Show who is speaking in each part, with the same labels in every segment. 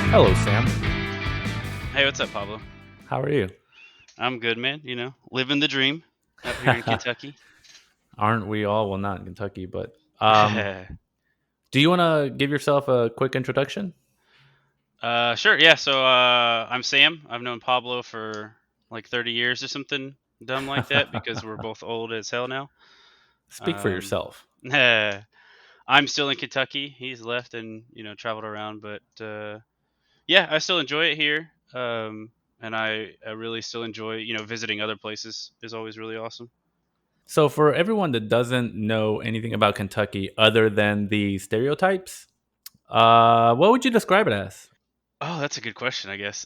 Speaker 1: Hello, Sam.
Speaker 2: Hey, what's up, Pablo?
Speaker 1: How are you?
Speaker 2: I'm good, man. Living the dream out here in Kentucky.
Speaker 1: Aren't we all? Well, not in Kentucky, but do you want to give yourself a quick introduction?
Speaker 2: Sure, yeah. So, I'm Sam. I've known Pablo for like 30 years or something dumb like that because we're both old as hell now.
Speaker 1: Speak for
Speaker 2: Um,
Speaker 1: yourself.
Speaker 2: I'm still in Kentucky. He's left and traveled around, but yeah, I still enjoy it here. And I really still enjoy visiting other places is always really awesome.
Speaker 1: So, for everyone that doesn't know anything about Kentucky other than the stereotypes, what would you describe it as?
Speaker 2: Oh, that's a good question, I guess.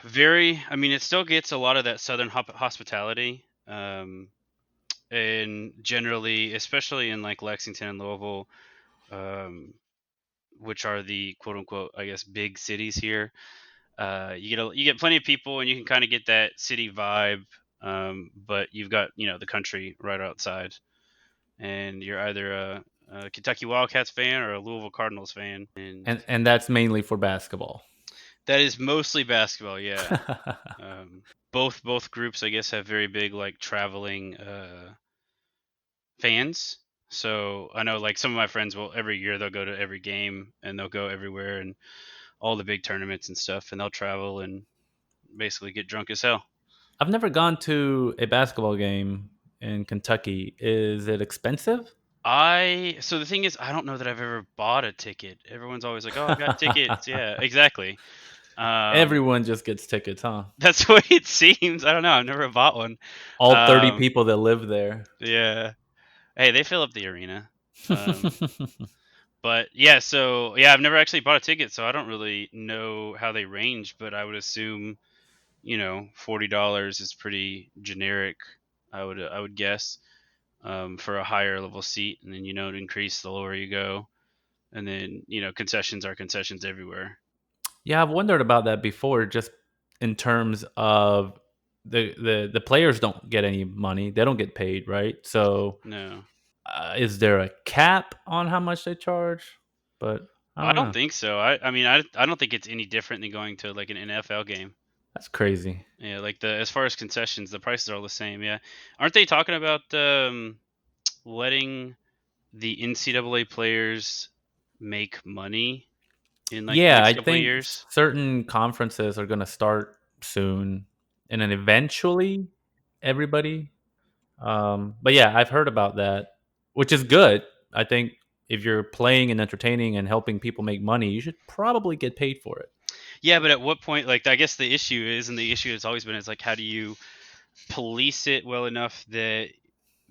Speaker 2: Very. I mean, it still gets a lot of that southern hospitality, and generally, especially in like Lexington and Louisville, um, which are the quote unquote, I guess, big cities here. You get plenty of people, and you can kind of get that city vibe. But you've got the country right outside, and you're either a Kentucky Wildcats fan or a Louisville Cardinals fan, and
Speaker 1: And that's mainly for basketball.
Speaker 2: that is mostly basketball. Yeah. Both groups, I guess, have very big like traveling fans. So I know like some of my friends will every year they'll go to every game and they'll go everywhere and all the big tournaments and stuff and they'll travel and basically get drunk as hell.
Speaker 1: I've never gone to a basketball game in Kentucky. Is it expensive?
Speaker 2: I so the thing is I don't know that I've ever bought a ticket. Everyone's always like, "Oh, I got tickets." Yeah, exactly. Um
Speaker 1: Everyone just gets tickets, huh?
Speaker 2: that's the way it seems. I don't know. I've never bought one.
Speaker 1: All 30
Speaker 2: Um
Speaker 1: people that live there.
Speaker 2: yeah. Hey, they fill up the arena. Um But yeah, so yeah, I've never actually bought a ticket, so I don't really know how they range, but I would assume, $40 is pretty generic. I would guess for a higher level seat, and then it increase the lower you go, and then concessions are concessions everywhere.
Speaker 1: Yeah, I've wondered about that before, just in terms of the players don't get any money; they don't get paid, right? So,
Speaker 2: No,
Speaker 1: is there a cap on how much they charge? But I
Speaker 2: I
Speaker 1: don't
Speaker 2: don't
Speaker 1: know.
Speaker 2: think so. I mean I don't think it's any different than going to like an NFL game.
Speaker 1: That's crazy.
Speaker 2: Yeah, like the as far as concessions, the prices are all the same. Yeah, aren't they talking about letting the NCAA players make money in like the
Speaker 1: Yeah, I
Speaker 2: next couple of
Speaker 1: think
Speaker 2: years.
Speaker 1: certain conferences are going to start soon, and then eventually everybody. But yeah, I've heard about that, which is good. I think if you're playing and entertaining and helping people make money, you should probably get paid for it.
Speaker 2: Yeah, but at what point? Like, I guess the issue is, and the issue has always been, is like, how do you police it well enough that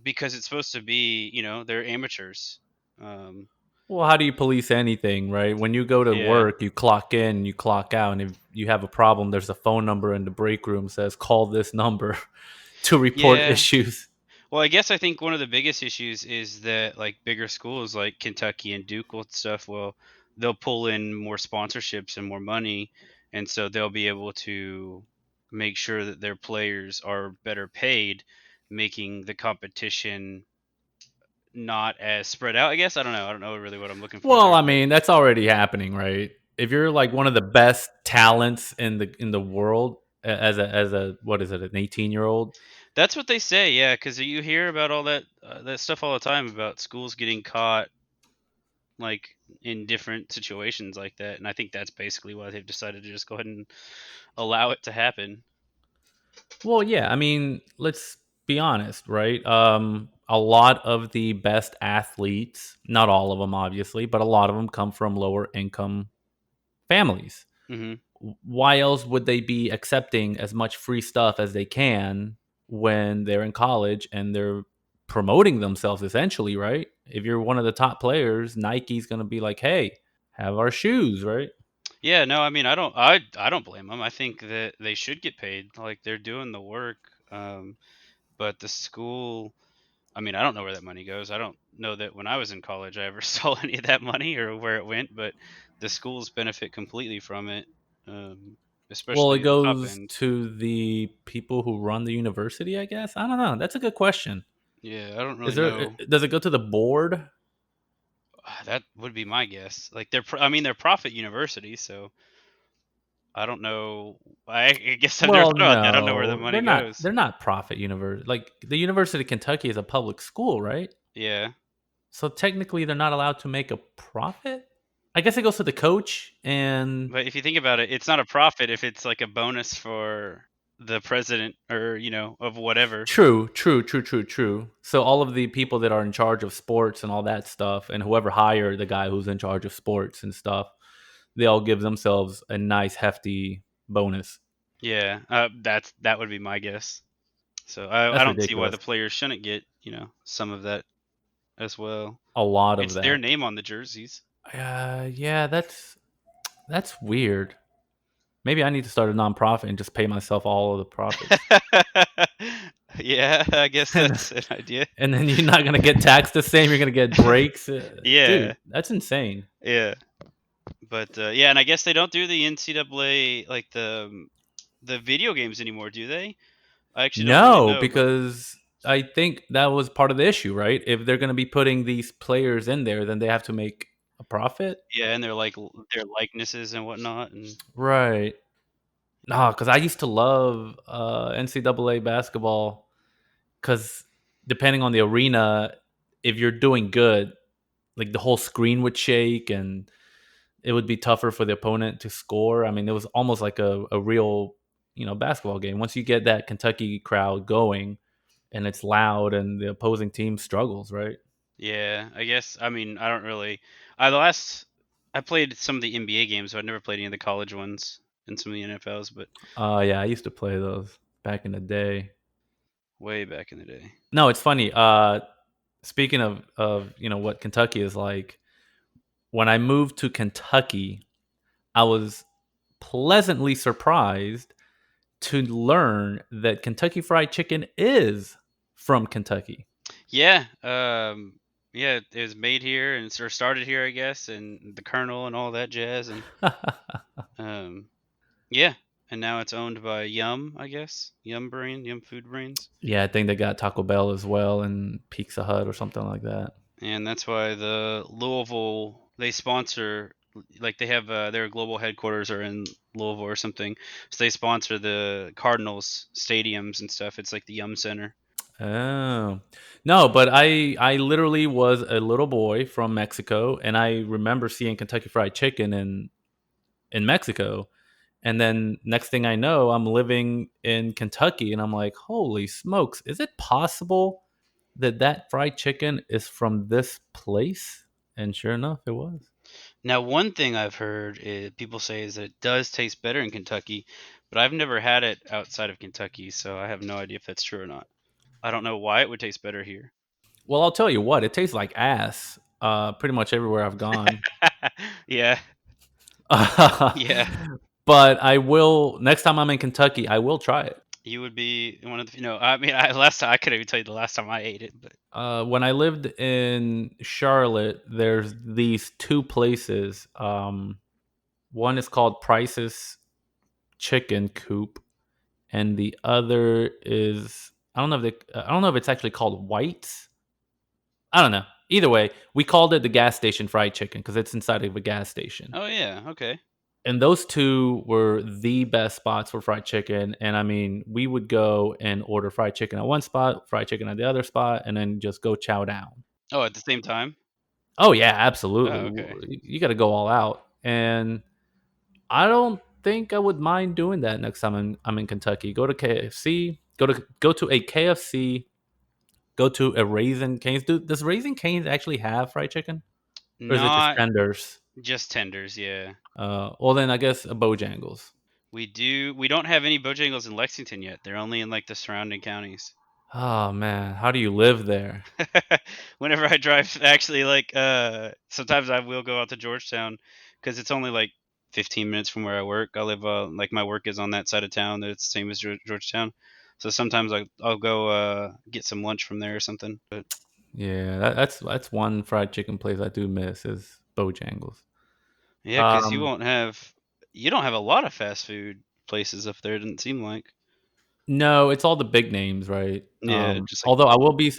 Speaker 2: because it's supposed to be, they're amateurs. Um,
Speaker 1: Well, how do you police anything, right? When you go to
Speaker 2: yeah,
Speaker 1: work, you clock in, you clock out, and if you have a problem, there's a phone number in the break room says call this number to report
Speaker 2: yeah.
Speaker 1: issues.
Speaker 2: Well, I guess I think one of the biggest issues is that like bigger schools like Kentucky and Duke and stuff, well, they'll pull in more sponsorships and more money, and so they'll be able to make sure that their players are better paid, making the competition not as spread out. I guess I don't know. I don't know really what I'm looking for
Speaker 1: Well,
Speaker 2: there,
Speaker 1: I
Speaker 2: but
Speaker 1: mean, that's already happening, right? If you're like one of the best talents in the world as a what is it, an 18-year-old?
Speaker 2: that's what they say. Yeah, because you hear about all that stuff all the time about schools getting caught like in different situations like that, and I think that's basically why they've decided to just go ahead and allow it to happen.
Speaker 1: Well, yeah, I mean, let's be honest, right? A lot of the best athletes, not all of them obviously, but a lot of them come from lower income families.
Speaker 2: Hmm.
Speaker 1: Why else would they be accepting as much free stuff as they can when they're in college and they're promoting themselves essentially, right? If you're one of the top players, Nike's going to be like, "Hey, have our shoes," right?
Speaker 2: Yeah, no, I mean, I don't blame them. I think that they should get paid, like they're doing the work. But the school, I mean, I don't know where that money goes. I don't know that when I was in college I ever saw any of that money or where it went. But the schools benefit completely from it, um,
Speaker 1: Well, it
Speaker 2: especially the top
Speaker 1: goes
Speaker 2: end.
Speaker 1: to the people who run the university, I guess. I don't know. That's a good question.
Speaker 2: Yeah, I don't
Speaker 1: Is
Speaker 2: really
Speaker 1: there
Speaker 2: know.
Speaker 1: does it go to the board?
Speaker 2: That would be my guess. Like I mean, they're profit university, so. I don't know. I guess I've never
Speaker 1: Well,
Speaker 2: thought about that. I don't know where the
Speaker 1: no,
Speaker 2: money goes.
Speaker 1: they're not profit university. Like the University of Kentucky is a public school, right?
Speaker 2: Yeah,
Speaker 1: So technically, they're not allowed to make a profit. I guess it goes to the coach and
Speaker 2: but if you think about it, it's not a profit if it's like a bonus for the president or of whatever.
Speaker 1: true, true, true, true, true. So all of the people that are in charge of sports and all that stuff, and whoever hired the guy who's in charge of sports and stuff, they all give themselves a nice hefty bonus.
Speaker 2: Yeah, that would be my guess. So I
Speaker 1: That's
Speaker 2: don't see why the
Speaker 1: ridiculous.
Speaker 2: players shouldn't get some of that as well.
Speaker 1: A lot of
Speaker 2: It's their
Speaker 1: that.
Speaker 2: name on the jerseys.
Speaker 1: Yeah, that's weird. Maybe I need to start a nonprofit and just pay myself all of the profits.
Speaker 2: Yeah, I guess
Speaker 1: and
Speaker 2: that's an idea.
Speaker 1: and then you're not gonna get taxed the same. You're gonna get breaks, dude.
Speaker 2: Yeah,
Speaker 1: That's insane.
Speaker 2: yeah, but yeah, and I guess they don't do the NCAA like the video games anymore, do they? I actually don't really
Speaker 1: No,
Speaker 2: know, but
Speaker 1: because I think that was part of the issue, right? If they're gonna be putting these players in there, then they have to make a profit,
Speaker 2: yeah, and they're like their likenesses and whatnot, and
Speaker 1: right? No, because I used to love NCAA basketball. Because depending on the arena, if you're doing good, like the whole screen would shake and it would be tougher for the opponent to score. I mean, it was almost like a real, basketball game. Once you get that Kentucky crowd going and it's loud and the opposing team struggles, right?
Speaker 2: yeah, I guess I mean I don't really. I played some of the NBA games, but I never played any of the college ones and some of the NFLs, but
Speaker 1: Yeah, I used to play those back in the day.
Speaker 2: way back in the day.
Speaker 1: No, it's funny. Speaking of what Kentucky is like, when I moved to Kentucky, I was pleasantly surprised to learn that Kentucky Fried Chicken is from Kentucky.
Speaker 2: Yeah, yeah, it was made here and sort of started here, I guess, and the Colonel and all that jazz, and um, yeah, and now it's owned by Yum, I guess, Yum Food Brains,
Speaker 1: Yeah, I think they got Taco Bell as well and Pizza Hut or something like that.
Speaker 2: and that's why the Louisville they sponsor. Like they have their global headquarters are in Louisville or something, so they sponsor the Cardinals stadiums and stuff. It's like the Yum Center.
Speaker 1: Oh. No, but I literally was a little boy from Mexico and I remember seeing Kentucky Fried Chicken in Mexico. And then next thing I know, I'm living in Kentucky and I'm like, "Holy smokes, is it possible that that fried chicken is from this place?" And sure enough, it was.
Speaker 2: Now, one thing I've heard people say is that it does taste better in Kentucky, but I've never had it outside of Kentucky, so I have no idea if that's true or not. I don't know why it would taste better here.
Speaker 1: Well, I'll tell you what, it tastes like ass. Pretty much everywhere I've gone.
Speaker 2: Yeah, yeah.
Speaker 1: But I will next time I'm in Kentucky, I will try it.
Speaker 2: You would be one of the, I mean, last time I couldn't even tell you the last time I ate it, but
Speaker 1: When I lived in Charlotte, there's these two places. One is called Price's Chicken Coop, and the other is I don't know if it's actually called White's. I don't know. Either way, we called it the gas station fried chicken because it's inside of a gas station.
Speaker 2: oh yeah, okay.
Speaker 1: And those two were the best spots for fried chicken. And I mean, we would go and order fried chicken at one spot, fried chicken at the other spot, and then just go chow down.
Speaker 2: Oh, at the same time?
Speaker 1: Oh yeah,
Speaker 2: Oh,
Speaker 1: absolutely.
Speaker 2: okay.
Speaker 1: You got to go all out. And I don't think I would mind doing that next time I'm in Kentucky. Go to KFC. Go to a KFC. Go to a Raisin Canes. Does Raisin Canes actually have fried chicken, or is it just
Speaker 2: Not
Speaker 1: tenders?
Speaker 2: just tenders, yeah.
Speaker 1: Well then I guess a Bojangles.
Speaker 2: We don't have any Bojangles in Lexington yet. They're only in like the surrounding counties.
Speaker 1: Oh man, how do you live there?
Speaker 2: Whenever I drive, actually, like sometimes I will go out to Georgetown because it's only like 15 minutes from where I work. I live like my work is on that side of town. That's the same as Georgetown. So sometimes I'll go get some lunch from there or something. But
Speaker 1: Yeah, that's one fried chicken place I do miss is Bojangles.
Speaker 2: yeah, because
Speaker 1: Um,
Speaker 2: you don't have a lot of fast food places up there. It didn't seem like.
Speaker 1: no, it's all the big names, right?
Speaker 2: Yeah, just like
Speaker 1: Although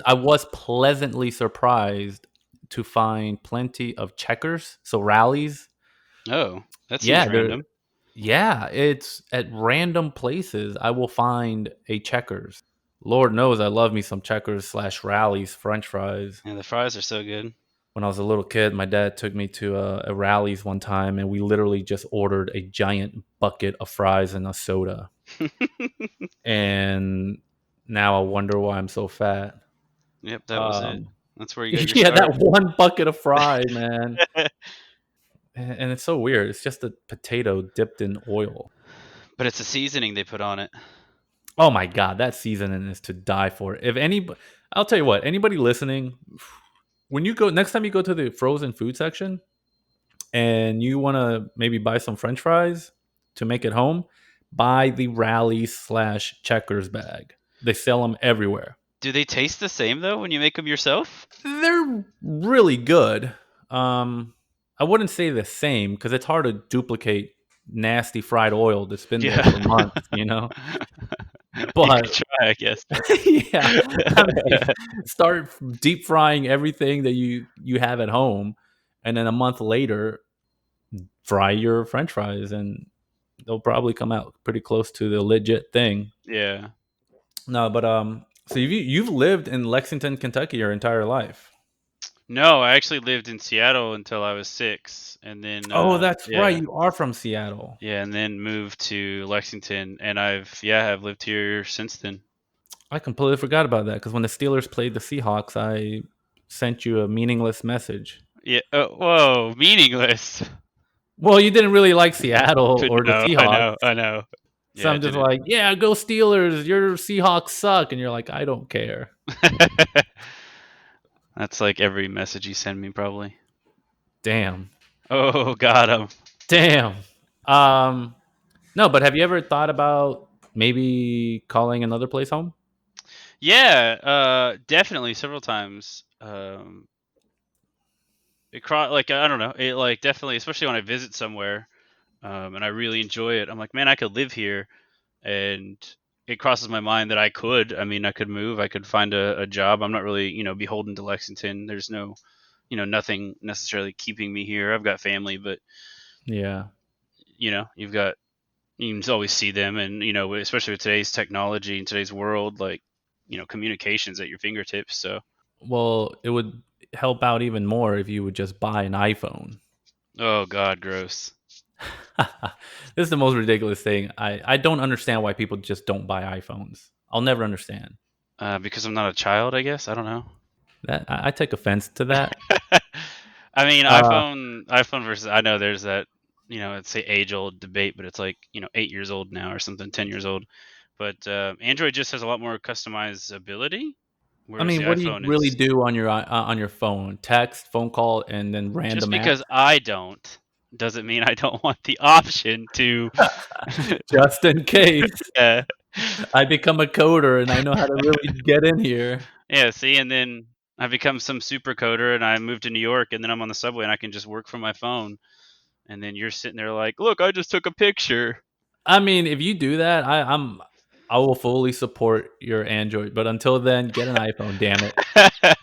Speaker 1: I was pleasantly surprised to find plenty of checkers, so rallies.
Speaker 2: oh, that seems
Speaker 1: Yeah, they're
Speaker 2: random.
Speaker 1: Yeah, it's at random places. I will find a Checkers. Lord knows I love me some Checkers slash Rallies French fries.
Speaker 2: And the fries are so good.
Speaker 1: When I was a little kid, my dad took me to a Rallies one time, and we literally just ordered a giant bucket of fries and a soda. And now I wonder why I'm so fat.
Speaker 2: Yep, that was it.
Speaker 1: Um,
Speaker 2: That's where you got your
Speaker 1: yeah,
Speaker 2: start.
Speaker 1: that one bucket of fries, man. And it's so weird. It's just a potato dipped in oil.
Speaker 2: But it's a seasoning they put on it.
Speaker 1: Oh my god, that seasoning is to die for. If any, I'll tell you what. Anybody listening, when you go next time you go to the frozen food section and you want to maybe buy some French fries to make it home, buy the Rally slash Checkers bag. They sell them everywhere.
Speaker 2: Do they taste the same though when you make them yourself?
Speaker 1: They're really good. Um, I wouldn't say the same because it's hard to duplicate nasty fried oil that's been there
Speaker 2: Yeah.
Speaker 1: for months, you know.
Speaker 2: You could
Speaker 1: But
Speaker 2: try, I guess.
Speaker 1: yeah, I mean, start deep frying everything that you have at home, and then a month later, fry your French fries, and they'll probably come out pretty close to the legit thing.
Speaker 2: Yeah.
Speaker 1: No, but so you've lived in Lexington, Kentucky your entire life.
Speaker 2: No, I actually lived in Seattle until I was 6, and then
Speaker 1: Oh, that's right.
Speaker 2: yeah,
Speaker 1: You are from Seattle.
Speaker 2: yeah, and then moved to Lexington, and I've lived here since then.
Speaker 1: I completely forgot about that because when the Steelers played the Seahawks, I sent you a meaningless message.
Speaker 2: Yeah. Whoa, meaningless.
Speaker 1: Well, you didn't really like Seattle or the
Speaker 2: No, I
Speaker 1: Seahawks.
Speaker 2: know, I know.
Speaker 1: So
Speaker 2: Yeah, I
Speaker 1: I'm just
Speaker 2: didn't.
Speaker 1: like, yeah, go Steelers. Your Seahawks suck. And you're like, I don't care.
Speaker 2: That's like every message you send me, probably.
Speaker 1: Damn.
Speaker 2: Oh, got him.
Speaker 1: Damn. Um, no, but have you ever thought about maybe calling another place home?
Speaker 2: Yeah, definitely several times. Like I don't know, it like definitely, especially when I visit somewhere, and I really enjoy it. I'm like, man, I could live here, and it crosses my mind that I could. I mean, I could move. I could find a job. I'm not really, beholden to Lexington. There's no, nothing necessarily keeping me here. I've got family, but
Speaker 1: Yeah.
Speaker 2: you've got you can always see them, and especially with today's technology and today's world, like communications at your fingertips. So,
Speaker 1: Well, it would help out even more if you would just buy an iPhone.
Speaker 2: oh God, gross.
Speaker 1: This is the most ridiculous thing. I don't understand why people just don't buy iPhones. I'll never understand
Speaker 2: Because I'm not a child, I guess. I don't know.
Speaker 1: that. I take offense to that.
Speaker 2: I mean,
Speaker 1: Uh,
Speaker 2: iPhone versus. I know there's that it's say age old debate, but it's like 8 years old now or something, 10 years old. But Android just has a lot more customizability,
Speaker 1: I
Speaker 2: whereas the
Speaker 1: mean, what do you
Speaker 2: iPhone
Speaker 1: really
Speaker 2: is
Speaker 1: do on your phone? Text, phone call, and then
Speaker 2: just
Speaker 1: random
Speaker 2: because
Speaker 1: apps.
Speaker 2: I don't doesn't mean I don't want the option to.
Speaker 1: Just in case
Speaker 2: Yeah.
Speaker 1: I become a coder and I know how to really get in here.
Speaker 2: Yeah, see, and then I become some super coder and I move to New York and then I'm on the subway and I can just work from my phone. And then you're sitting there like, look, I just took a picture.
Speaker 1: I mean, if you do that, I will fully support your Android. But until then, get an iPhone. Damn it.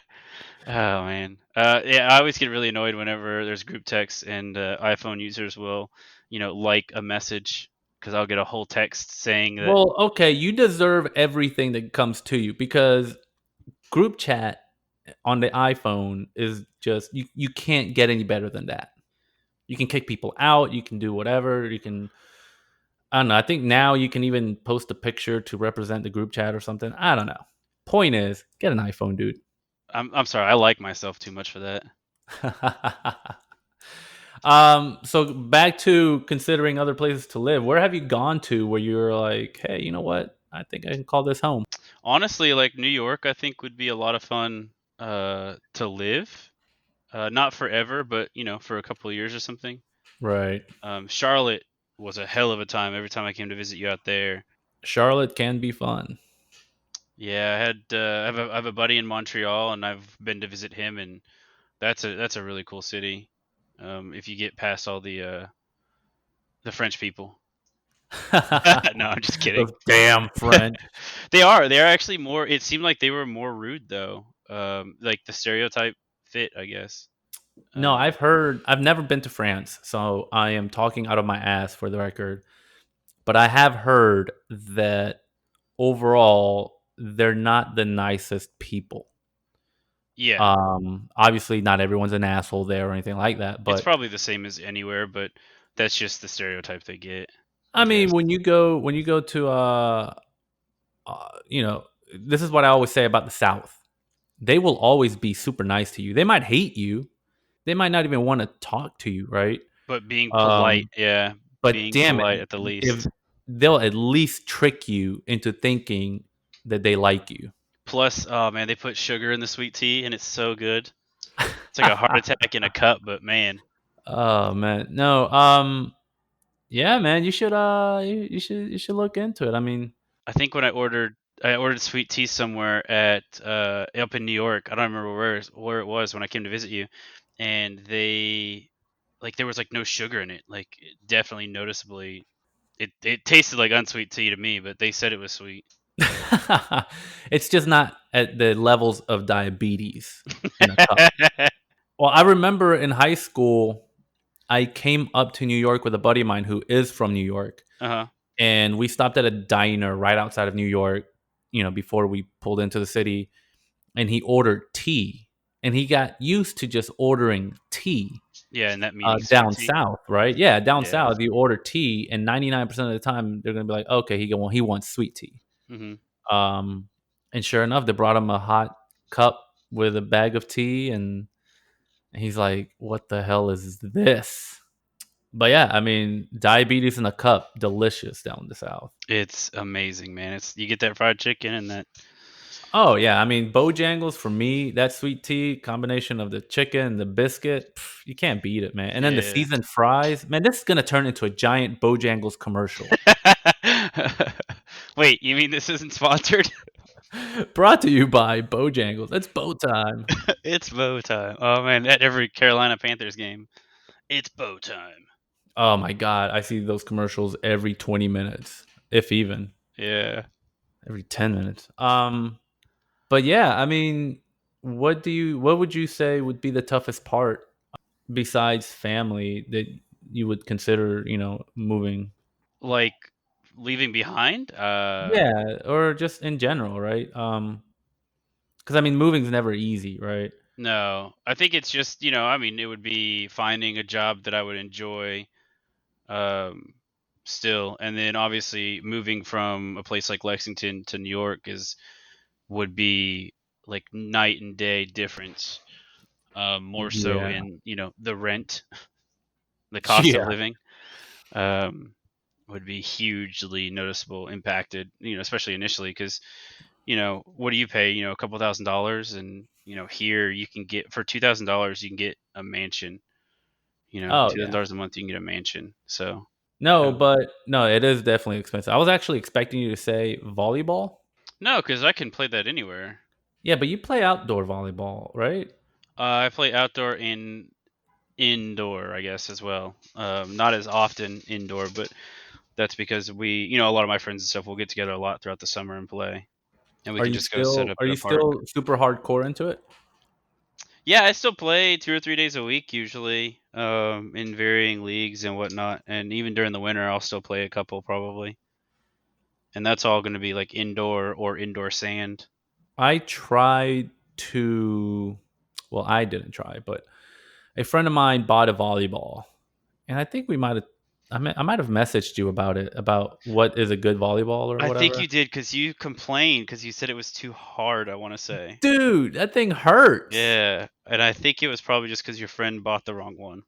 Speaker 2: Oh man, yeah, I always get really annoyed whenever there's group texts and iPhone users will, like a message because I'll get a whole text saying that.
Speaker 1: Well, okay, you deserve everything that comes to you because group chat on the iPhone is just you can't get any better than that. You can kick people out, you can do whatever, you can I don't know. I think now you can even post a picture to represent the group chat or something. I don't know. Point is, get an iPhone, dude.
Speaker 2: I'm sorry, I like myself too much for that.
Speaker 1: So back to considering other places to live. Where have you gone to where you're like, hey, you know what? I think I can call this home.
Speaker 2: Honestly, like New York, I think would be a lot of fun to live. Not forever, but for a couple of years or something.
Speaker 1: Right.
Speaker 2: Charlotte was a hell of a time every time I came to visit you out there.
Speaker 1: Charlotte can be fun.
Speaker 2: Yeah, I have a buddy in Montreal, and I've been to visit him, and that's a really cool city. If you get past all the French people. No, I'm just kidding.
Speaker 1: Those damn French.
Speaker 2: They are actually more. It seemed like they were more rude though. Like the stereotype fit, I guess.
Speaker 1: No,
Speaker 2: Um,
Speaker 1: I've heard. I've never been to France, so I am talking out of my ass for the record. But I have heard that overall they're not the nicest people.
Speaker 2: yeah,
Speaker 1: Obviously, not everyone's an asshole there or anything like that.
Speaker 2: it's
Speaker 1: But
Speaker 2: probably the same as anywhere, but that's just the stereotype they get, I
Speaker 1: I mean,
Speaker 2: guess.
Speaker 1: when you go to you know, this is what I always say about the South. They will always be super nice to you. They might hate you. They might not even want to talk to you, right?
Speaker 2: But being polite,
Speaker 1: Um,
Speaker 2: yeah,
Speaker 1: but
Speaker 2: being
Speaker 1: damn it,
Speaker 2: polite at the
Speaker 1: if
Speaker 2: least.
Speaker 1: they'll at least trick you into thinking that they like you.
Speaker 2: Plus, oh man, they put sugar in the sweet tea, and it's so good. It's like a heart attack in a cup, but man,
Speaker 1: Oh man, no. Yeah, man, you should look into it. I mean,
Speaker 2: I think when I ordered sweet tea somewhere at up in New York. I don't remember where it was when I came to visit you, and they like there was like no sugar in it. Like definitely noticeably, it tasted like unsweet tea to me, but they said it was sweet.
Speaker 1: it's just not at the levels of diabetes in a cup. Well, I remember in high school, I came up to New York with a buddy of mine who is from New York,
Speaker 2: Uh huh.
Speaker 1: and we stopped at a diner right outside of New York, before we pulled into the city, and he ordered tea, and he got used to just ordering tea.
Speaker 2: Yeah, and that meaning sweet
Speaker 1: Down
Speaker 2: tea.
Speaker 1: south, right? Yeah, down
Speaker 2: Yeah.
Speaker 1: south, you order tea, and 99% of the time they're gonna be like, "Okay, he wants sweet tea."
Speaker 2: Hmm.
Speaker 1: Um, and sure enough, they brought him a hot cup with a bag of tea, and he's like, "What the hell is this?" But yeah, I mean, diabetes in a cup, delicious down the south.
Speaker 2: It's amazing, man. It's you get that fried chicken and that.
Speaker 1: Oh yeah, I mean, Bojangles for me, that sweet tea combination of the chicken and the biscuit, you can't beat it, man. And then the
Speaker 2: Yeah.
Speaker 1: seasoned fries, man, this is gonna turn into a giant Bojangles commercial.
Speaker 2: Wait, you mean this isn't sponsored?
Speaker 1: Brought to you by Bojangles. It's bow time.
Speaker 2: It's bow time. Oh man, at every Carolina Panthers game, it's bow time.
Speaker 1: Oh my god, I see those commercials every 20 minutes, if even
Speaker 2: Yeah.
Speaker 1: every 10 minutes. But yeah, I mean, what would you say would be the toughest part besides family that you would consider, moving?
Speaker 2: Like leaving behind?
Speaker 1: Yeah, or just in general, right? Cuz I mean, moving's never easy, right?
Speaker 2: No. I think it's just, I mean, it would be finding a job that I would enjoy um still, and then obviously moving from a place like Lexington to New York is would be like night and day difference. More so
Speaker 1: Yeah.
Speaker 2: in, the rent, the cost of
Speaker 1: Yeah.
Speaker 2: living. Um would be hugely noticeable impacted, especially initially because, what do you pay, a couple $1,000s, and, here you can get for $2,000 you can get a mansion,
Speaker 1: Oh, yeah.
Speaker 2: $2,000 a month you can get a mansion. So,
Speaker 1: No,
Speaker 2: um,
Speaker 1: but no, it is definitely expensive. I was actually expecting you to say volleyball.
Speaker 2: no, because I can play that anywhere.
Speaker 1: Yeah, but you play outdoor volleyball, right?
Speaker 2: I play outdoor and indoor, I guess, as well. Not as often indoor, but that's because we, a lot of my friends and stuff will get together a lot throughout the summer and play, and we
Speaker 1: Are
Speaker 2: can
Speaker 1: you
Speaker 2: just go set
Speaker 1: still
Speaker 2: up
Speaker 1: are
Speaker 2: at
Speaker 1: you
Speaker 2: a park.
Speaker 1: still super hardcore into it?
Speaker 2: Yeah, I still play 2 or 3 days a week usually, in varying leagues and whatnot. And even during the winter, I'll still play a couple probably. And that's all going to be like indoor or indoor sand.
Speaker 1: I tried to well, I didn't try, but a friend of mine bought a volleyball, and I think we might have I might have messaged you about it, about what is a good volleyball or
Speaker 2: I think
Speaker 1: whatever.
Speaker 2: you did because you complained because you said it was too hard. I want to say.
Speaker 1: Dude, that thing hurts.
Speaker 2: Yeah, and I think it was probably just because your friend bought the wrong one.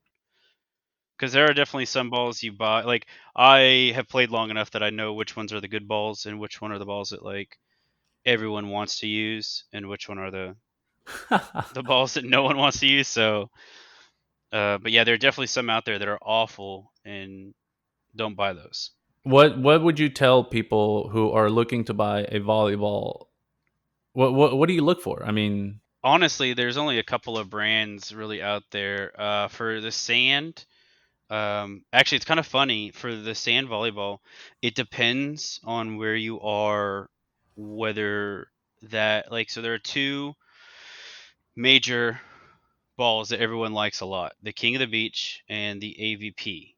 Speaker 2: Because there are definitely some balls you buy. Like I have played long enough that I know which ones are the good balls and which one are the balls that like everyone wants to use, and which one are the balls that no one wants to use. So, but yeah, there are definitely some out there that are awful, and don't buy those.
Speaker 1: What would you tell people who are looking to buy a volleyball? What do you look for? I mean,
Speaker 2: Honestly, there's only a couple of brands really out there. For the sand, actually, it's kind of funny for the sand volleyball. It depends on where you are, whether that like so there are two major balls that everyone likes a lot: the King of the Beach and the AVP.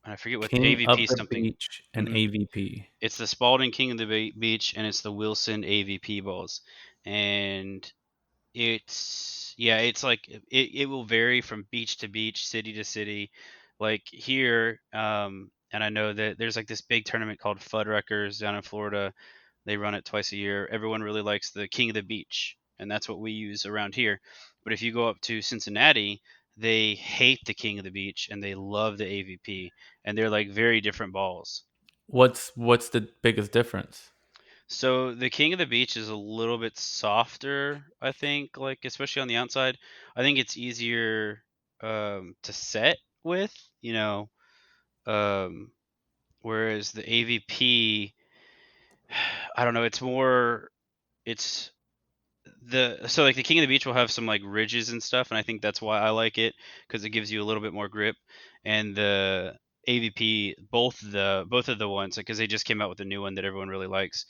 Speaker 2: And I forget what the
Speaker 1: King
Speaker 2: AVP
Speaker 1: of
Speaker 2: is
Speaker 1: the
Speaker 2: something.
Speaker 1: Beach and
Speaker 2: hmm
Speaker 1: AVP.
Speaker 2: It's the Spalding King of the Beach, and it's the Wilson AVP balls. And it's like it will vary from beach to beach, city to city. Like here, and I know that there's like this big tournament called Fuddruckers down in Florida. They run it twice a year. Everyone really likes the King of the Beach, and that's what we use around here. But if you go up to Cincinnati, they hate the King of the Beach and they love the AVP, and they're like very different balls.
Speaker 1: What's the biggest difference?
Speaker 2: So the King of the Beach is a little bit softer, I think, like especially on the outside. I think it's easier to set with, um, whereas the AVP, I don't know, it's like the King of the Beach will have some like ridges and stuff, and I think that's why I like it because it gives you a little bit more grip. And the AVP, both of the ones, because they just came out with a new one that everyone really likes,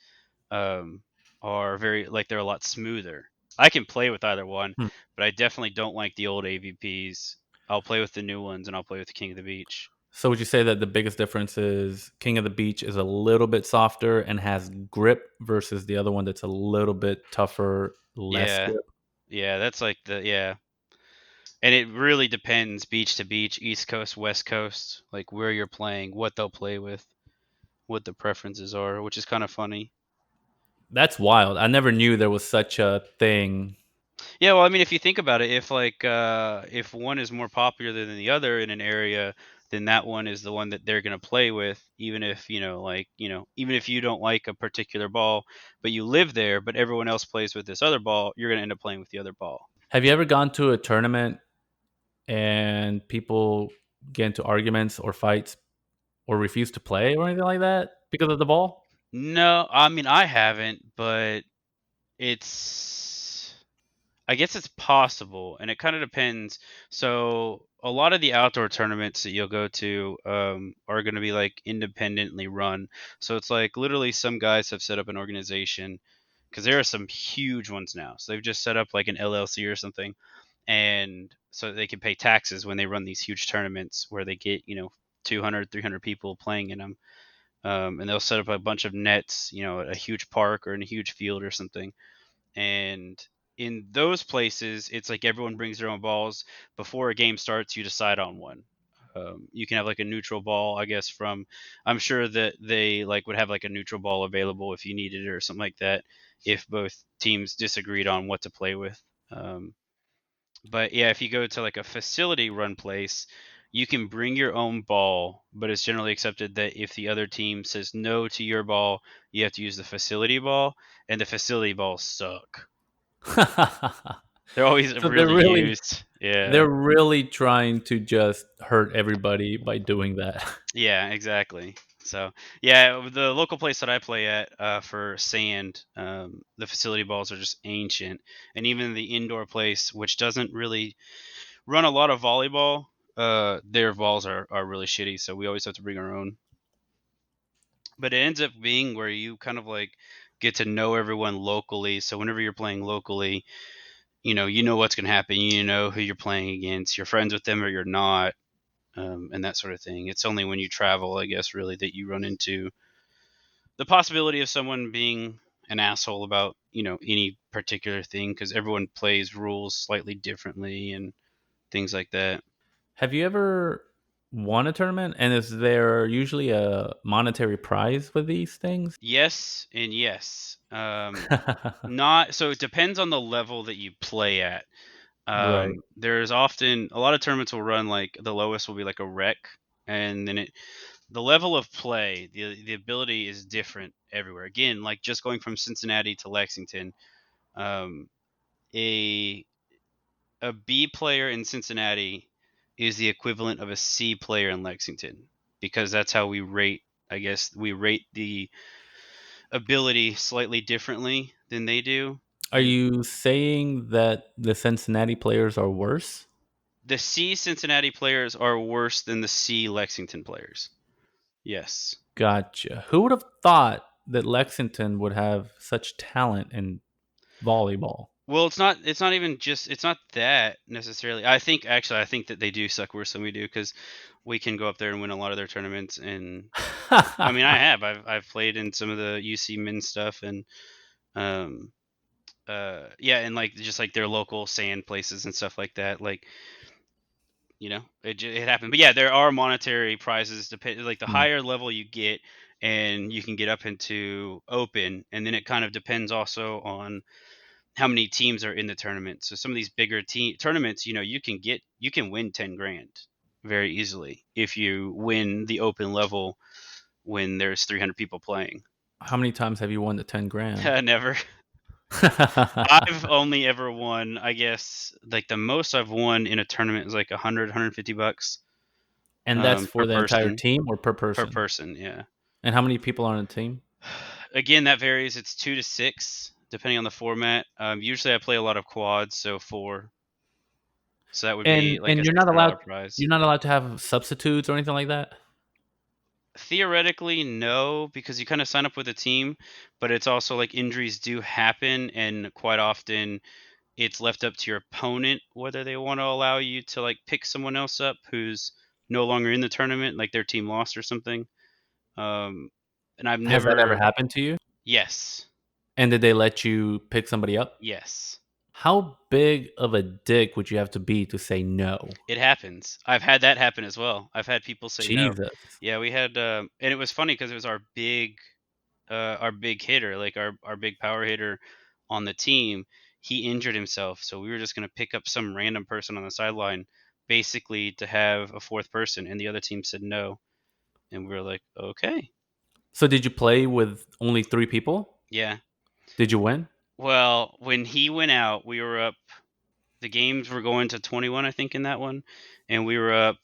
Speaker 2: um, are very like they're a lot smoother. I can play with either one,
Speaker 1: Hmm.
Speaker 2: but I definitely don't like the old AVPs. I'll play with the new ones, and I'll play with the King of the Beach.
Speaker 1: So would you say that the biggest difference is King of the Beach is a little bit softer and has grip versus the other one that's a little bit tougher, less
Speaker 2: Yeah,
Speaker 1: grip?
Speaker 2: yeah, that's like the yeah, and it really depends beach to beach, East Coast, West Coast, like where you're playing, what they'll play with, what the preferences are, which is kind of funny.
Speaker 1: That's wild. I never knew there was such a thing.
Speaker 2: Yeah, well, I mean, if you think about it, if one is more popular than the other in an area, then that one is the one that they're going to play with, even if even if you don't like a particular ball, but you live there, but everyone else plays with this other ball, you're going to end up playing with the other ball.
Speaker 1: Have you ever gone to a tournament and people get into arguments or fights or refuse to play or anything like that because of the ball?
Speaker 2: No, I mean I haven't, but it's I guess it's possible, and it kind of depends. So a lot of the outdoor tournaments that you'll go to are going to be like independently run. So it's like literally some guys have set up an organization because there are some huge ones now. So they've just set up like an LLC or something, and so they can pay taxes when they run these huge tournaments where they get 200, 300 people playing in them, and they'll set up a bunch of nets, at a huge park or in a huge field or something. And in those places, it's like everyone brings their own balls. Before a game starts, you decide on one. You can have like a neutral ball, I guess. I'm sure that they like would have like a neutral ball available if you needed it or something like that, if both teams disagreed on what to play with. Um, but yeah, if you go to like a facility run place, you can bring your own ball, but it's generally accepted that if the other team says no to your ball, you have to use the facility ball, and the facility balls suck. They're always
Speaker 1: So they're
Speaker 2: really
Speaker 1: really
Speaker 2: used. Yeah.
Speaker 1: they're really trying to just hurt everybody by doing that.
Speaker 2: Yeah, exactly. So, yeah, the local place that I play at for sand, the facility balls are just ancient. And even the indoor place, which doesn't really run a lot of volleyball, their balls are really shitty. So we always have to bring our own. But it ends up being where you kind of like get to know everyone locally. So whenever you're playing locally, you know what's going to happen. You know who you're playing against. You're friends with them or you're not, and that sort of thing. It's only when you travel, I guess, really, that you run into the possibility of someone being an asshole about any particular thing because everyone plays rules slightly differently and things like that.
Speaker 1: Have you ever won a tournament? And is there usually a monetary prize with these things?
Speaker 2: Yes and yes. Not so. It depends on the level that you play at.
Speaker 1: Right.
Speaker 2: There's often a lot of tournaments will run like the lowest will be like a rec, and then the level of play, the ability is different everywhere. Again, like just going from Cincinnati to Lexington, um, a a B player in Cincinnati is the equivalent of a C player in Lexington because that's how we rate. I guess we rate the ability slightly differently than they do.
Speaker 1: Are you saying that the Cincinnati players are worse?
Speaker 2: The C Cincinnati players are worse than the C Lexington players. Yes.
Speaker 1: Gotcha. Who would have thought that Lexington would have such talent in volleyball?
Speaker 2: Well, it's not even just it's not that necessarily. I think that they do suck worse than we do because we can go up there and win a lot of their tournaments. And I mean, I've played in some of the UC men's stuff, and um yeah, and like just like their local sand places and stuff like that. Like, it happened. But yeah, there are monetary prizes depend like the
Speaker 1: Mm.
Speaker 2: higher level you get, and you can get up into open, and then it kind of depends also on how many teams are in the tournament. So some of these bigger team tournaments, you can win 10 grand very easily if you win the open level when there's 300 people playing.
Speaker 1: How many times have you won the 10 grand?
Speaker 2: Never. I've only ever won, I guess, like the most I've won in a tournament is like 150 bucks
Speaker 1: And that's
Speaker 2: per
Speaker 1: for the entire
Speaker 2: person.
Speaker 1: team or per
Speaker 2: Per
Speaker 1: person?
Speaker 2: person, yeah.
Speaker 1: And how many people are on a team?
Speaker 2: Again, that varies. It's 2 to 6 depending on the format. Usually I play a lot of quads, so four. So that would be like a
Speaker 1: And
Speaker 2: $600 prize.
Speaker 1: you're not allowed to have substitutes or anything like that?
Speaker 2: Theoretically, no, because you kind of sign up with a team, but it's also like injuries do happen, and quite often it's left up to your opponent whether they want to allow you to like pick someone else up who's no longer in the tournament, like their team lost or something. Um, and I've
Speaker 1: Has that ever
Speaker 2: never.
Speaker 1: happened to you?
Speaker 2: Yes,
Speaker 1: And did they let you pick somebody up?
Speaker 2: yes,
Speaker 1: How big of a dick would you have to be to say no?
Speaker 2: it happens. I've had that happen as well. I've had people say no.
Speaker 1: Jesus.
Speaker 2: Yeah, we had, and it was funny because it was our big hitter, like our big power hitter on the team. He injured himself, so we were just gonna pick up some random person on the sideline, basically to have a fourth person, and the other team said no, and we were like, okay,
Speaker 1: So did you play with only 3 people?
Speaker 2: yeah.
Speaker 1: Did you win?
Speaker 2: Well, when he went out, we were up. The games were going to 21, I think, in that one, and we were up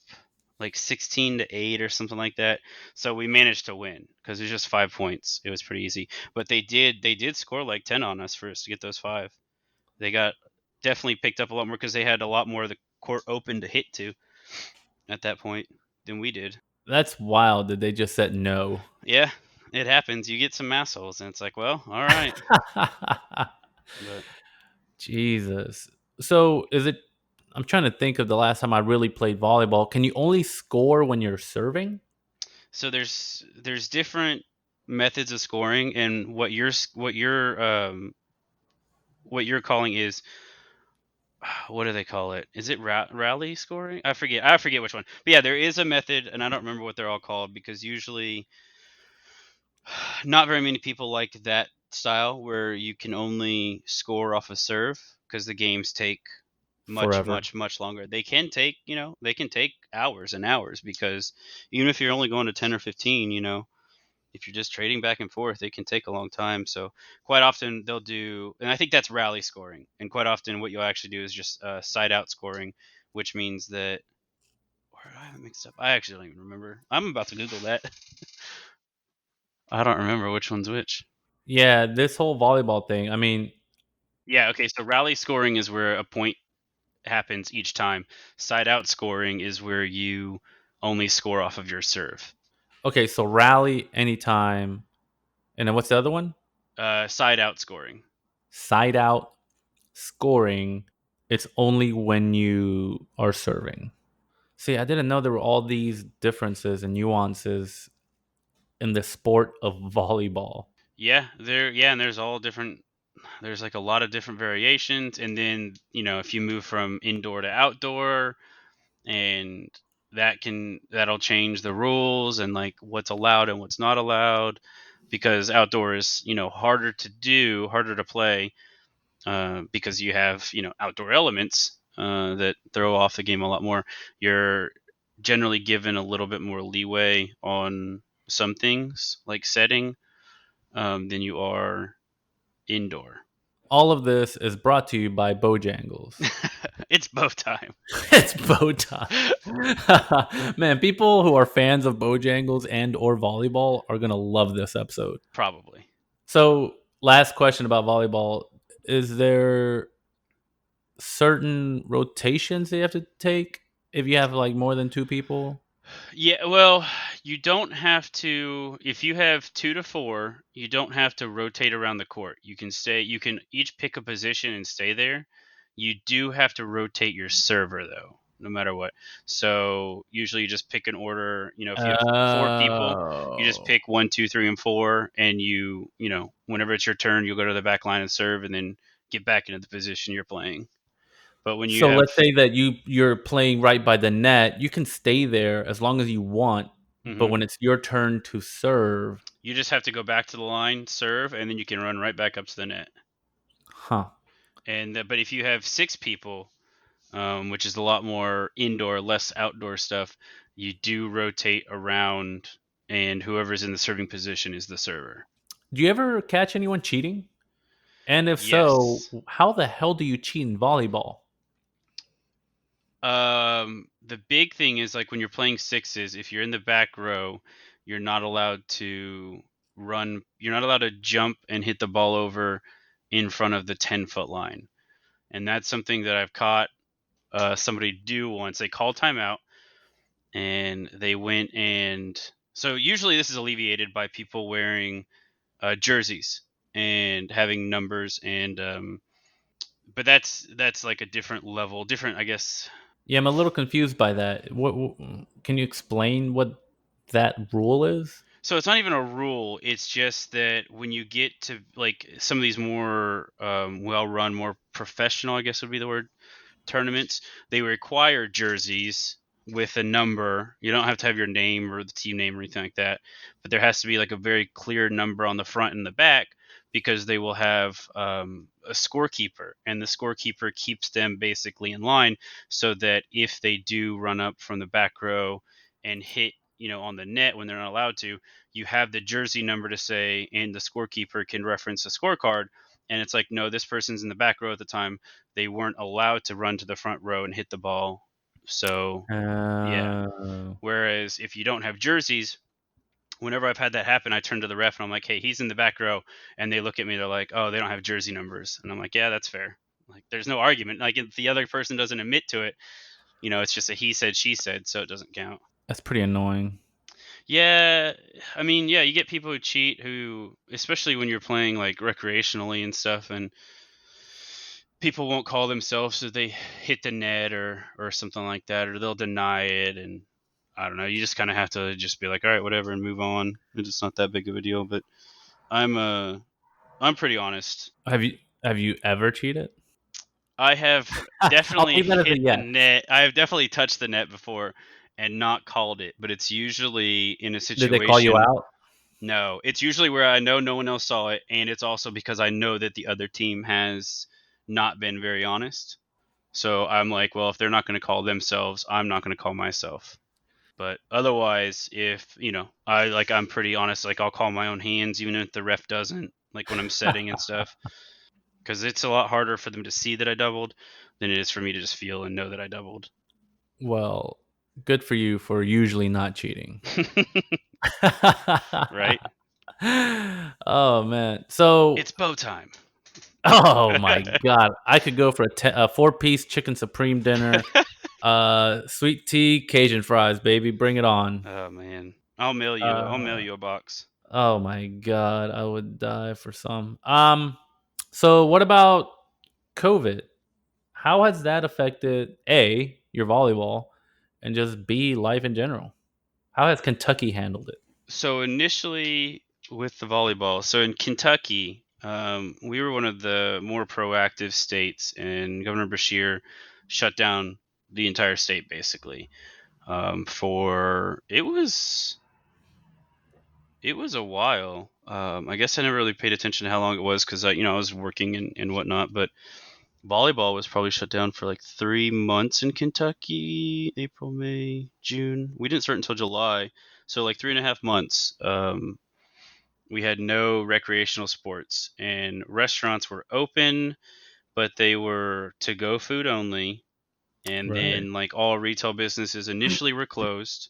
Speaker 2: like 16-8 or something like that. So we managed to win because it was just 5 points. It was pretty easy. But they did score like 10 on us for us to get those five. They got definitely picked up a lot more because they had a lot more of the court open to hit to at that point than we did.
Speaker 1: That's wild that they just said no.
Speaker 2: Yeah, it happens. You get some assholes, and it's like, well, all right. But
Speaker 1: Jesus. So is it I'm trying to think of the last time I really played volleyball. Can you only score when you're serving?
Speaker 2: so there's different methods of scoring, and what you're calling is what do they call it? Is it rally scoring? I forget which one. But yeah, there is a method, and I don't remember what they're all called because usually not very many people like that style where you can only score off a serve because the games take much,
Speaker 1: Forever.
Speaker 2: much, much longer. They can take hours and hours because even if you're only going to 10 or 15, if you're just trading back and forth, it can take a long time. So quite often they'll do, and I think that's rally scoring. And quite often what you'll actually do is just side out scoring, which means that, or did I have it mixed up? I actually don't even remember. I'm about to Google that. I don't remember which one's which.
Speaker 1: Yeah, this whole volleyball thing. I mean,
Speaker 2: Yeah, okay. So rally scoring is where a point happens each time. Side out scoring is where you only score off of your serve.
Speaker 1: okay, so rally anytime. And then what's the other one?
Speaker 2: Side out scoring.
Speaker 1: Side out scoring. It's only when you are serving. See, I didn't know there were all these differences and nuances in the sport of volleyball.
Speaker 2: Yeah, and there's all different. There's like a lot of different variations, and then if you move from indoor to outdoor, and that'll change the rules and like what's allowed and what's not allowed, because outdoor is harder to do, harder to play, because you have outdoor elements that throw off the game a lot more. You're generally given a little bit more leeway on some things like setting than you are indoor.
Speaker 1: All of this is brought to you by Bojangles.
Speaker 2: It's both time.
Speaker 1: It's bow time. Man, people who are fans of Bojangles and or volleyball are gonna love this episode.
Speaker 2: Probably.
Speaker 1: So, last question about volleyball: is there certain rotations they have to take if you have like more than 2 people?
Speaker 2: Yeah, well, You don't have to. If you have 2 to 4, you don't have to rotate around the court. You can stay. You can each pick a position and stay there. You do have to rotate your server though, no matter what. So usually you just pick an order. If you have 4 people, you just
Speaker 1: Oh.
Speaker 2: pick 1, 2, 3, and 4, and whenever it's your turn, you'll go to the back line and serve, and then get back into the position you're playing. But when you
Speaker 1: So
Speaker 2: have,
Speaker 1: let's say that you're playing right by the net, you can stay there as long as you want, but
Speaker 2: mhm,
Speaker 1: when it's your turn to serve,
Speaker 2: you just have to go back to the line, serve, and then you can run right back up to the net.
Speaker 1: huh?
Speaker 2: But if you have 6 people, which is a lot more indoor, less outdoor stuff, you do rotate around, and whoever's in the serving position is the server.
Speaker 1: Do you ever catch anyone cheating? And if so,
Speaker 2: Yes.
Speaker 1: how the hell do you cheat in volleyball?
Speaker 2: The big thing is like when you're playing sixes, if you're in the back row, you're not allowed to run. You're not allowed to jump and hit the ball over in front of the 10-foot line, and that's something that I've caught somebody do once. They called timeout and they went and so usually this is alleviated by people wearing jerseys and having numbers and but that's like a different level, different I guess.
Speaker 1: Yeah, I'm a little confused by that. Can you explain what that rule is?
Speaker 2: So it's not even a rule. It's just that when you get to like some of these more well run, more professional, I guess would be the word, tournaments, they require jerseys with a number. You don't have to have your name or the team name or anything like that, but there has to be like a very clear number on the front and the back because they will have a scorekeeper, and the scorekeeper keeps them basically in line so that if they do run up from the back row and hit on the net when they're not allowed to, you have the jersey number to say, and the scorekeeper can reference the scorecard, and it's like, no, this person's in the back row at the time, they weren't allowed to run to the front row and hit the ball. So, yeah.
Speaker 1: Uh,
Speaker 2: Whereas if you don't have jerseys, whenever I've had that happen, I turn to the ref and I'm like, hey, he's in the back row. And they look at me, they're like, oh, they don't have jersey numbers. And I'm like, yeah, that's fair. Like, there's no argument. Like, if the other person doesn't admit to it, it's just a he said, she said, so it doesn't count.
Speaker 1: that's pretty annoying.
Speaker 2: Yeah, I mean, yeah, you get people who cheat who, especially when you're playing like recreationally and stuff, and people won't call themselves so they hit the net or something like that, or they'll deny it, and I don't know, you just kind of have to just be like, all right, whatever, and move on. It's not that big of a deal. But i'm uh I'm pretty honest.
Speaker 1: Have you ever cheated?
Speaker 2: I have
Speaker 1: I'll
Speaker 2: definitely
Speaker 1: take that as a
Speaker 2: hit the
Speaker 1: yes.
Speaker 2: net. I have definitely touched the net before and not called it, but it's usually in a
Speaker 1: Did they call you
Speaker 2: situation.
Speaker 1: out?
Speaker 2: No, it's usually where I know no one else saw it, and it's also because I know that the other team has not been very honest. So I'm like, well, if they're not going to call themselves, I'm not going to call myself. But otherwise, if I'm pretty honest. Like, I'll call my own hands, even if the ref doesn't. Like when I'm setting and stuff, because it's a lot harder for them to see that I doubled than it is for me to just feel and know that I doubled.
Speaker 1: Well, good for you for usually not cheating.
Speaker 2: Right?
Speaker 1: Oh man. So,
Speaker 2: It's bow time.
Speaker 1: oh my god, I could go for a four-piece chicken supreme dinner, sweet tea, Cajun fries, baby, bring it on.
Speaker 2: Oh man, I'll mail you. I'll mail
Speaker 1: Uh,
Speaker 2: you a box.
Speaker 1: oh my god, I would die for some. So what about COVID? How has that affected A, your volleyball, and just B, life in general? How has Kentucky handled it?
Speaker 2: So initially with the volleyball, so in Kentucky, we were one of the more proactive states, and Governor Bashir shut down the entire state basically. For it was a while. I guess I never really paid attention to how long it was because I was working and whatnot. But volleyball was probably shut down for like 3 months in Kentucky. April, May, June. We didn't start until July, so like 3.5 months. We had no recreational sports, and restaurants were open, but they were to go food only. And
Speaker 1: Right.
Speaker 2: then like all retail businesses initially were closed.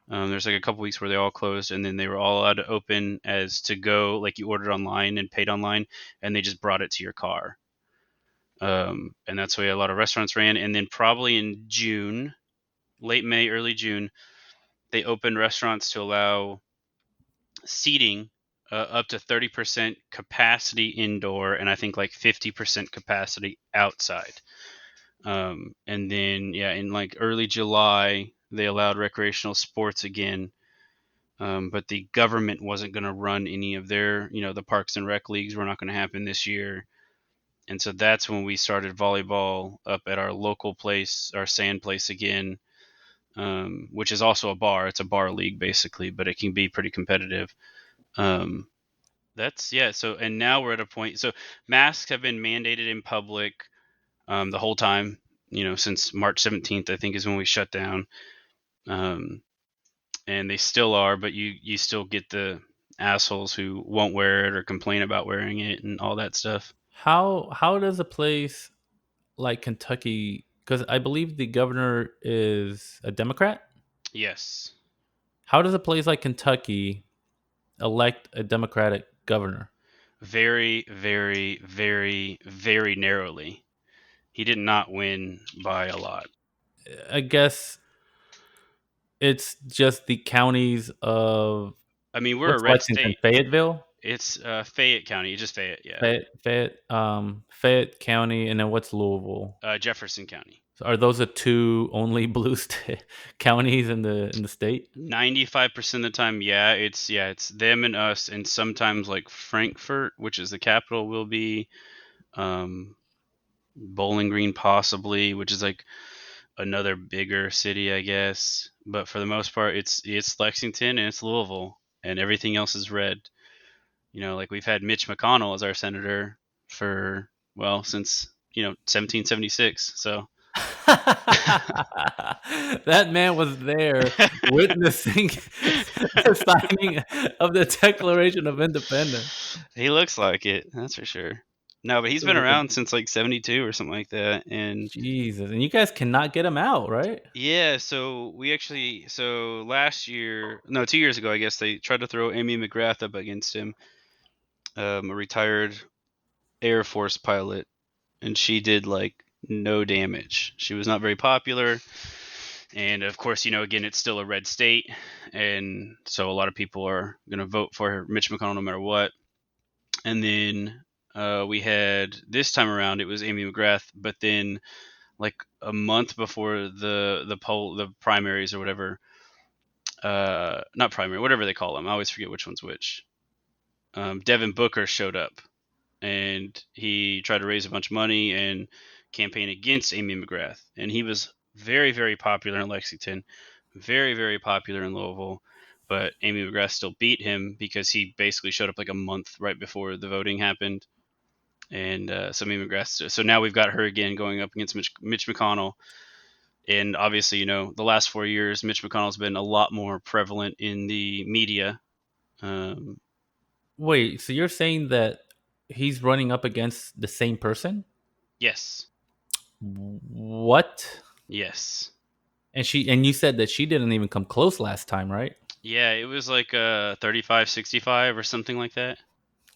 Speaker 2: There's like a couple weeks where they all closed, and then they were all allowed to open as to go. Like, you ordered online and paid online, and they just brought it to your car. And that's the way a lot of restaurants ran. And then probably in June, late May, early June, they opened restaurants to allow seating up to 30% capacity indoor, and I think like 50% capacity outside. And then yeah, in like early July, they allowed recreational sports again. But the government wasn't going to run any of their, the parks and rec leagues were not going to happen this year. And so that's when we started volleyball up at our local place, our sand place again, which is also a bar. It's a bar league basically, but it can be pretty competitive. Um, that's yeah. So and now we're at a point. So masks have been mandated in public the whole time. Since March 17th, I think is when we shut down. Um, and they still are, but you still get the assholes who won't wear it or complain about wearing it and all that stuff.
Speaker 1: How does a place like Kentucky? Because I believe the governor is a Democrat.
Speaker 2: Yes,
Speaker 1: How does a place like Kentucky elect a Democratic governor?
Speaker 2: very, very, very, very narrowly. He did not win by a lot.
Speaker 1: I guess it's just the counties of
Speaker 2: I mean, we're a
Speaker 1: what's
Speaker 2: red
Speaker 1: Lexington,
Speaker 2: state.
Speaker 1: Fayetteville,
Speaker 2: It's Fayette County, just Fayette, yeah.
Speaker 1: Fayette County, and then what's Louisville?
Speaker 2: Jefferson County.
Speaker 1: So are those the two only blue counties in the state?
Speaker 2: 95% of the time, it's them and us, and sometimes like Frankfurt, which is the capital, will be um, Bowling Green, possibly, which is like another bigger city, I guess. But for the most part, it's Lexington and it's Louisville, and everything else is red. Like we've had Mitch McConnell as our senator for since 1776. So
Speaker 1: That man was there witnessing the signing of the Declaration of Independence.
Speaker 2: he looks like it, that's for sure. No, but he's been around since like 72 or something like that, and
Speaker 1: Jesus, and you guys cannot get him out, right?
Speaker 2: yeah, so we actually last year, no, 2 years ago, I guess they tried to throw Amy McGrath up against him, a retired Air Force pilot, and she did like no damage. She was not very popular, and of course, again, it's still a red state, and so a lot of people are going to vote for Mitch McConnell no matter what. And then we had this time around, it was Amy McGrath, but then like a month before the primaries or whatever, not primary, whatever they call them. I always forget which one's which. Devin Booker showed up, and he tried to raise a bunch of money and campaign against Amy McGrath. And he was very, very popular in Lexington, very, very popular in Louisville. But Amy McGrath still beat him because he basically showed up like a month right before the voting happened. And so Amy McGrath, so now we've got her again going up against Mitch McConnell. And obviously, the last 4 years, Mitch McConnell's been a lot more prevalent in the media. Um,
Speaker 1: Wait, so you're saying that he's running up against the same person?
Speaker 2: yes,
Speaker 1: What?
Speaker 2: yes.
Speaker 1: And you said that she didn't even come close last time, right?
Speaker 2: Yeah, it was like 35-65 or something like that.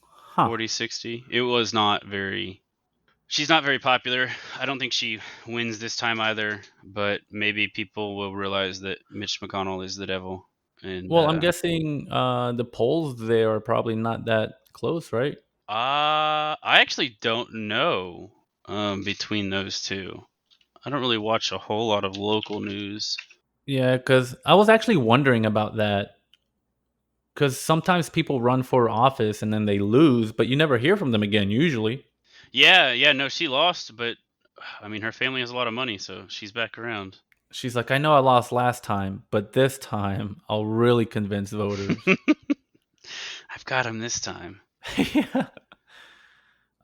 Speaker 1: Huh.
Speaker 2: 40-60. It was not very. She's not very popular. I don't think she wins this time either, but maybe people will realize that Mitch McConnell is the devil. And
Speaker 1: Well, I'm guessing the polls there are probably not that close, right?
Speaker 2: I actually don't know between those two. I don't really watch a whole lot of local news.
Speaker 1: Yeah, because I was actually wondering about that. Because sometimes people run for office and then they lose, but you never hear from them again, usually.
Speaker 2: Yeah, yeah, no, she lost, but I mean, her family has a lot of money, so she's back around.
Speaker 1: She's like, I know I lost last time, but this time I'll really convince voters.
Speaker 2: I've got him this time.
Speaker 1: Yeah.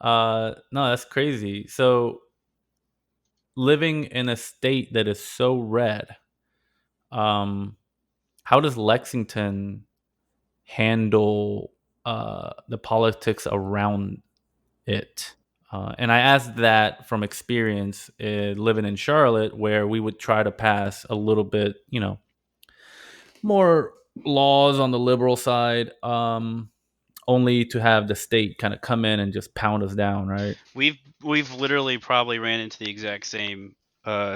Speaker 1: No, that's crazy. So living in a state that is so red, um, how does Lexington handle the politics around it? And I asked that from experience living in Charlotte, where we would try to pass a little bit, more laws on the liberal side, only to have the state kind of come in and just pound us down, right?
Speaker 2: We've literally probably ran into the exact same.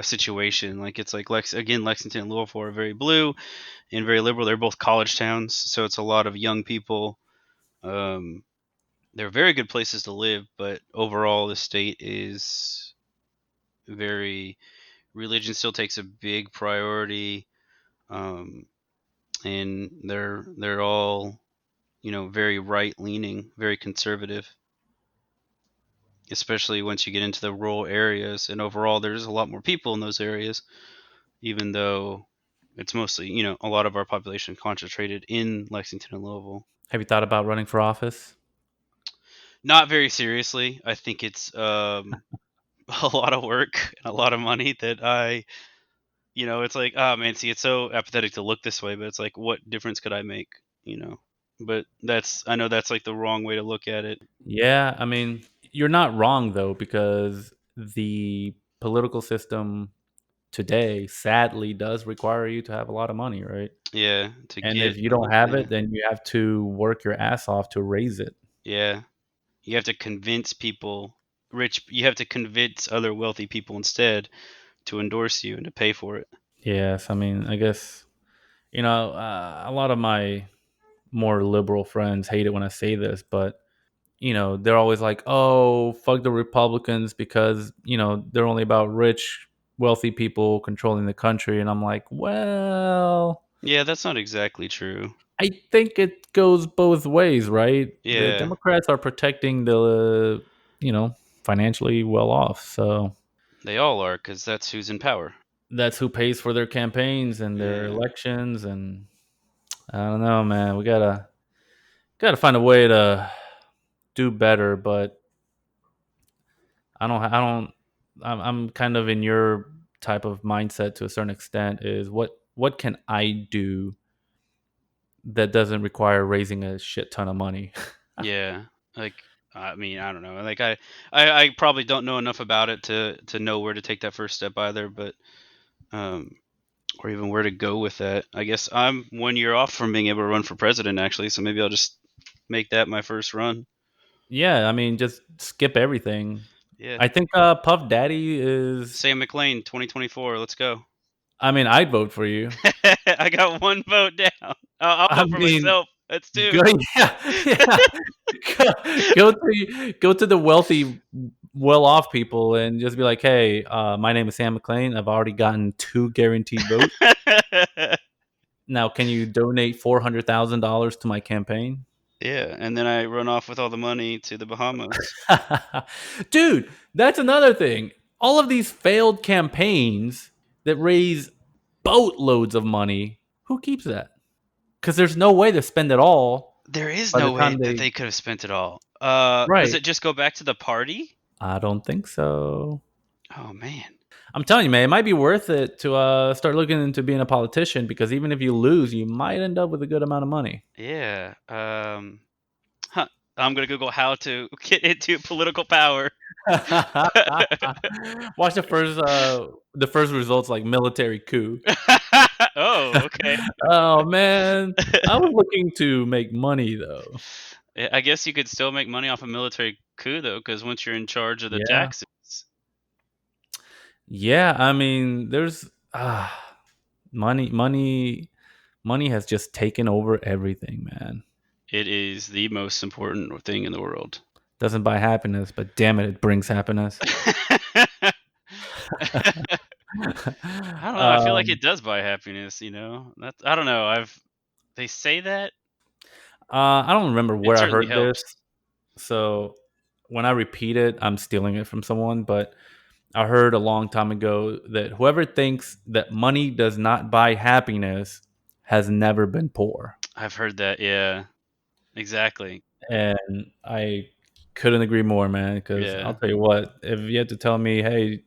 Speaker 2: situation. Like it's like Lexington and Louisville are very blue and very liberal. They're both college towns, so it's a lot of young people. Um, they're very good places to live, but overall, the state is very religion still takes a big priority, um, and they're all very right leaning, very conservative, especially once you get into the rural areas. And overall, there's a lot more people in those areas, even though it's mostly a lot of our population concentrated in Lexington and Louisville.
Speaker 1: Have you thought about running for office?
Speaker 2: Not very seriously. I think it's a lot of work and a lot of money that it's like, oh man, see, it's so apathetic to look this way, but it's like, what difference could I make? You know, but I know that's like the wrong way to look at it.
Speaker 1: Yeah, I mean, you're not wrong though, because the political system today sadly does require you to have a lot of money, right?
Speaker 2: Yeah, to
Speaker 1: And if
Speaker 2: get,
Speaker 1: you don't have
Speaker 2: yeah,
Speaker 1: it, then you have to work your ass off to raise it.
Speaker 2: yeah, you have to convince people, you have to convince other wealthy people instead to endorse you and to pay for it.
Speaker 1: Yes, I mean, I guess a lot of my more liberal friends hate it when I say this, but they're always like, "Oh, fuck the Republicans because they're only about rich, wealthy people controlling the country." And I'm like, well,
Speaker 2: Yeah, that's not exactly true.
Speaker 1: I think it goes both ways, right? The
Speaker 2: Yeah,
Speaker 1: Democrats are protecting the financially well off, so
Speaker 2: they all are, because that's who's in power.
Speaker 1: that's who pays for their campaigns and their
Speaker 2: Yeah,
Speaker 1: elections. And I don't know, man. We gotta find a way to do better, but I don't. I'm kind of in your type of mindset to a certain extent. Is what can I do that doesn't require raising a shit ton of money?
Speaker 2: yeah. Like, I mean, I don't know. Like, I probably don't know enough about it to know where to take that first step either. But um, or even where to go with that. I guess I'm 1 year off from being able to run for president, actually. So maybe I'll just make that my first run.
Speaker 1: Yeah, I mean, just skip everything.
Speaker 2: Yeah,
Speaker 1: I think Puff Daddy is.
Speaker 2: Sam McLean, 2024. Let's go.
Speaker 1: I mean, I'd vote for you.
Speaker 2: I got one vote down. I'll
Speaker 1: I
Speaker 2: vote for
Speaker 1: mean,
Speaker 2: myself. That's
Speaker 1: go
Speaker 2: two.
Speaker 1: yeah, yeah. Go to the wealthy, well-off people and just be like, "Hey, my name is Sam McLean. I've already gotten 2 guaranteed votes. Now, can you donate $400,000 to my campaign?"
Speaker 2: Yeah, and then I run off with all the money to the Bahamas.
Speaker 1: Dude, that's another thing. All of these failed campaigns that raise boatloads of money, who keeps that? Because there's no way to spend it all
Speaker 2: There is
Speaker 1: by the
Speaker 2: no way
Speaker 1: time
Speaker 2: that
Speaker 1: they.
Speaker 2: they could have spent it all. Does
Speaker 1: Right.
Speaker 2: it just go back to the party?
Speaker 1: I don't think so.
Speaker 2: Oh man.
Speaker 1: I'm telling you, man, it might be worth it to start looking into being a politician because even if you lose, you might end up with a good amount of money.
Speaker 2: Yeah. Huh. I'm gonna Google how to get into political power.
Speaker 1: Watch the first results like military coup.
Speaker 2: Oh, okay.
Speaker 1: Oh man, I was looking to make money though.
Speaker 2: Yeah, I guess you could still make money off a military coup though, because once you're in charge of the
Speaker 1: Yeah,
Speaker 2: taxes,
Speaker 1: yeah. I mean, there's money, money, money has just taken over everything, man.
Speaker 2: it is the most important thing in the world.
Speaker 1: Doesn't buy happiness, but damn it, it brings happiness.
Speaker 2: I don't know. I feel like
Speaker 1: um,
Speaker 2: it does buy happiness. That's I don't know. They say that
Speaker 1: I don't remember
Speaker 2: it
Speaker 1: where I
Speaker 2: certainly
Speaker 1: heard this,
Speaker 2: helps.
Speaker 1: so when I repeat it, I'm stealing it from someone. But I heard a long time ago that whoever thinks that money does not buy happiness has never been poor.
Speaker 2: I've heard that. Yeah, exactly.
Speaker 1: And I couldn't agree more, man. Because I'll
Speaker 2: Yeah,
Speaker 1: tell you what, if you had to tell me, hey,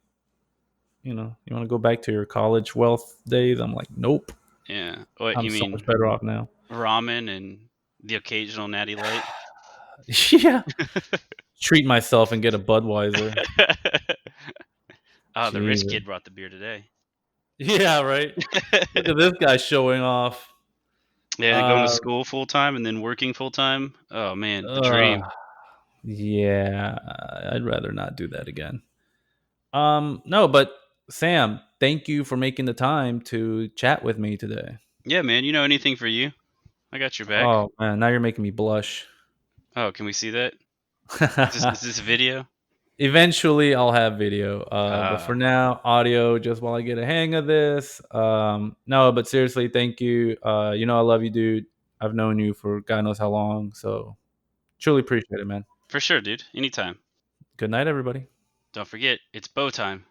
Speaker 1: you want to go back to your college wealth days, I'm like, nope.
Speaker 2: yeah. What
Speaker 1: I'm
Speaker 2: you
Speaker 1: so much
Speaker 2: mean?
Speaker 1: better off now.
Speaker 2: Ramen and the occasional natty light.
Speaker 1: Yeah, treat myself and get a Budweiser.
Speaker 2: Oh, the rich
Speaker 1: Jesus.
Speaker 2: kid brought the beer today.
Speaker 1: Yeah, right. Look at this guy showing off.
Speaker 2: Yeah, going to
Speaker 1: Uh,
Speaker 2: school full time and then working full time. Oh man, the
Speaker 1: uh,
Speaker 2: dream.
Speaker 1: yeah, I'd rather not do that again. No, but Sam, thank you for making the time to chat with me today.
Speaker 2: Yeah, man. You know anything for you? I got your back.
Speaker 1: Oh man, now you're making me blush.
Speaker 2: Oh, can we see that? Is this a video?
Speaker 1: Eventually, I'll have video, but for
Speaker 2: Ah,
Speaker 1: now, audio. Just while I get a hang of this. No, but seriously, thank you. I love you, dude. I've known you for God knows how long, so truly appreciate it, man.
Speaker 2: for sure, dude. Anytime.
Speaker 1: Good night, everybody.
Speaker 2: Don't forget, it's bow time.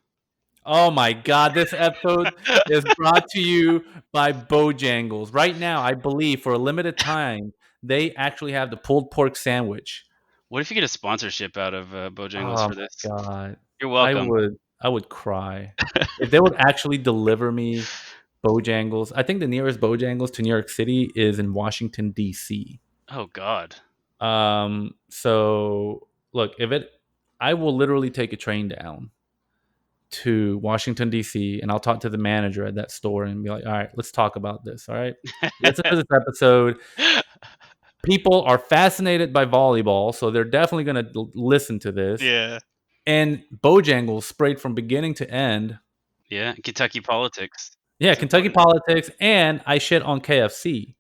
Speaker 1: Oh my God, this episode is brought to you by Bojangles. Right now, I believe for a limited time, they actually have the pulled pork sandwich.
Speaker 2: What if you get a sponsorship out of Bojangles
Speaker 1: Oh
Speaker 2: for
Speaker 1: my
Speaker 2: this?
Speaker 1: God.
Speaker 2: You're
Speaker 1: I
Speaker 2: welcome.
Speaker 1: would I would cry. If they would actually deliver me Bojangles. I think the nearest Bojangles to New York City is in Washington, DC.
Speaker 2: Oh God.
Speaker 1: So look, if it I will literally take a train down to Washington, DC, and I'll talk to the manager at that store and be like, all right, let's talk about this. All right. Listen to this episode. People are fascinated by volleyball, so they're definitely going to listen to this.
Speaker 2: Yeah.
Speaker 1: And Bojangles sprayed from beginning to end.
Speaker 2: Yeah. Kentucky politics.
Speaker 1: Yeah,
Speaker 2: It's
Speaker 1: Kentucky
Speaker 2: important.
Speaker 1: politics, and I shit on KFC.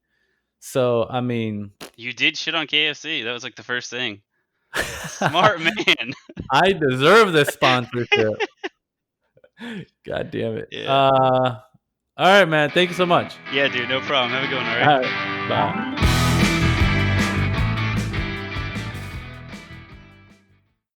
Speaker 1: So, I mean,
Speaker 2: You did shit on KFC. That was like the first thing. Smart man.
Speaker 1: I deserve this sponsorship. God damn it.
Speaker 2: Yeah.
Speaker 1: All right, man. Thank you so much.
Speaker 2: Yeah, dude. No problem. Have a good one. All right.
Speaker 1: All right. Bye.